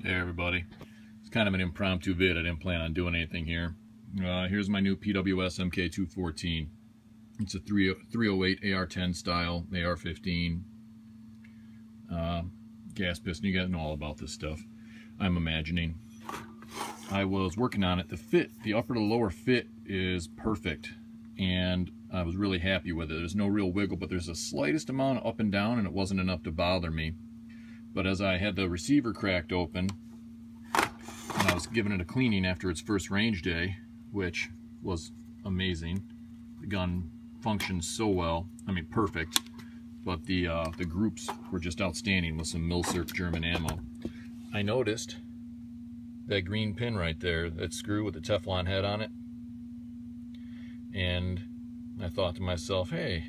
Hey everybody, it's kind of an impromptu vid. I didn't plan on doing anything here. Here's my new PWS MK214. It's a 308 AR-10 style, AR-15 gas piston. You guys know all about this stuff, I'm imagining. I was working on it. The fit, the upper to lower fit is perfect, and I was really happy with it. There's no real wiggle, but there's the slightest amount of up and down, and it wasn't enough to bother me. But as I had the receiver cracked open, and I was giving it a cleaning after its first range day, which was amazing. The gun functioned so well. I mean, perfect. But the groups were just outstanding with some Milsurp German ammo. I noticed that green pin right there, that screw with the Teflon head on it. And I thought to myself, hey,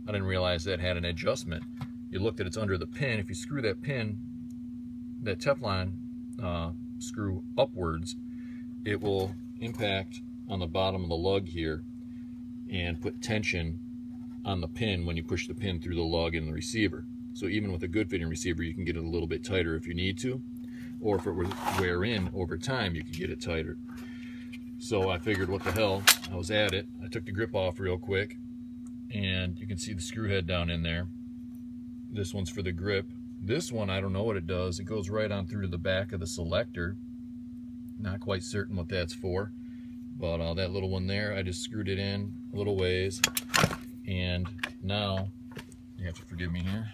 I didn't realize that had an adjustment. You look that it's under the pin. If you screw that pin, that Teflon screw upwards, it will impact on the bottom of the lug here and put tension on the pin when you push the pin through the lug and the receiver. So even with a good fitting receiver, you can get it a little bit tighter if you need to, or if it were to wear in over time, you could get it tighter. So I figured, what the hell, I was at it. I took the grip off real quick, and you can see the screw head down in there. This one's for the grip. This one, I don't know what it does. It goes right on through to the back of the selector. Not quite certain what that's for, but that little one there, I just screwed it in a little ways, and now, you have to forgive me here,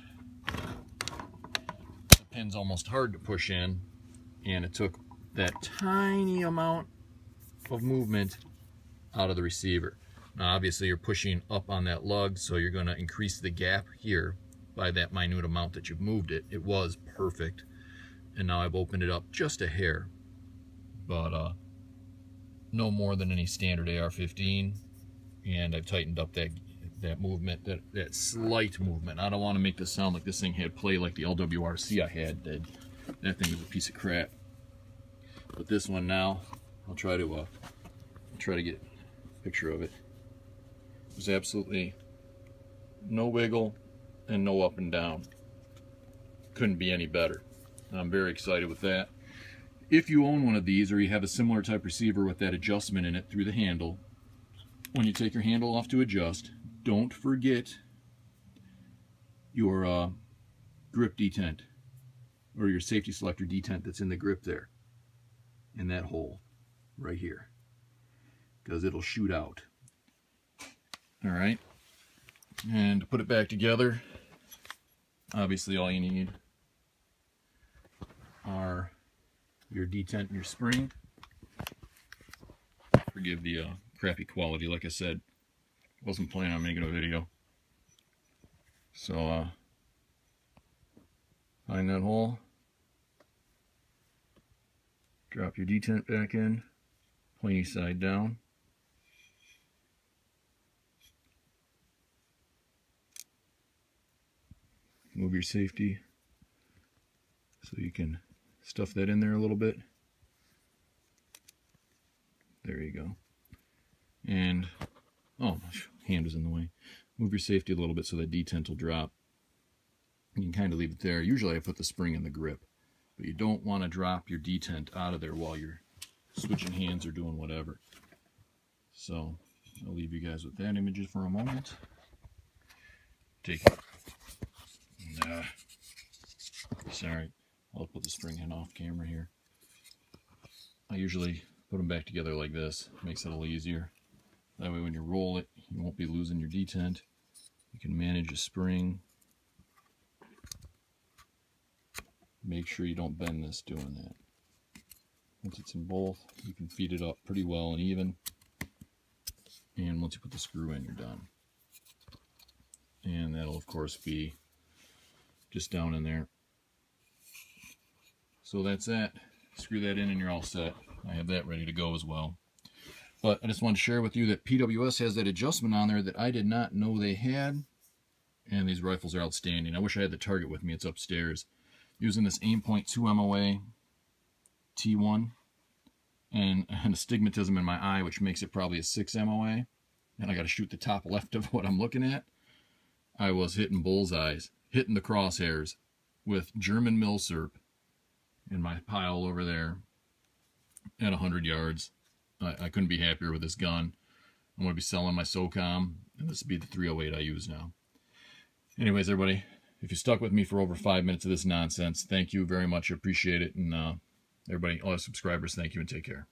the pin's almost hard to push in, and it took that tiny amount of movement out of the receiver. Now obviously you're pushing up on that lug, so you're going to increase the gap here by that minute amount that you've moved it. It was perfect, and now I've opened it up just a hair, but no more than any standard AR-15, and I've tightened up that movement, that slight movement. I don't want to make this sound like this thing had play like the LWRC I had did. That thing was a piece of crap. But this one now, I'll try to get a picture of it. There's absolutely no wiggle and no up and down. Couldn't be any better. I'm very excited with that. If you own one of these, or you have a similar type receiver with that adjustment in it through the handle, when you take your handle off to adjust, don't forget your grip detent, or your safety selector detent that's in the grip there, in that hole right here, because it'll shoot out. All right, and to put it back together, obviously all you need are your detent and your spring. Forgive the crappy quality. Like I said, wasn't planning on making a video. So find that hole, drop your detent back in, pointy side down. Move your safety so you can stuff that in there a little bit. There you go. And, oh, my hand was in the way. Move your safety a little bit so that detent will drop. You can kind of leave it there. Usually I put the spring in the grip, but you don't want to drop your detent out of there while you're switching hands or doing whatever. So I'll leave you guys with that image for a moment. Take it. Sorry, I'll put the spring in off camera here. I usually put them back together like this. Makes it a little easier. That way when you roll it, you won't be losing your detent. You can manage a spring. Make sure you don't bend this doing that. Once it's in both, you can feed it up pretty well and even. And once you put the screw in, you're done. And that'll of course be just down in there. So that's that. Screw that in and you're all set. I have that ready to go as well. But I just wanted to share with you that PWS has that adjustment on there that I did not know they had. And these rifles are outstanding. I wish I had the target with me. It's upstairs. Using this Aimpoint 2 MOA T1 and an astigmatism in my eye, which makes it probably a 6 MOA. And I got to shoot the top left of what I'm looking at. I was hitting bullseyes, hitting the crosshairs with German Milsurp in my pile over there at 100 yards. I couldn't be happier with this gun. I'm going to be selling my SOCOM, and this will be the 308 I use now. Anyways, everybody, if you stuck with me for over 5 minutes of this nonsense, thank you very much. I appreciate it. And everybody, all our subscribers, thank you and take care.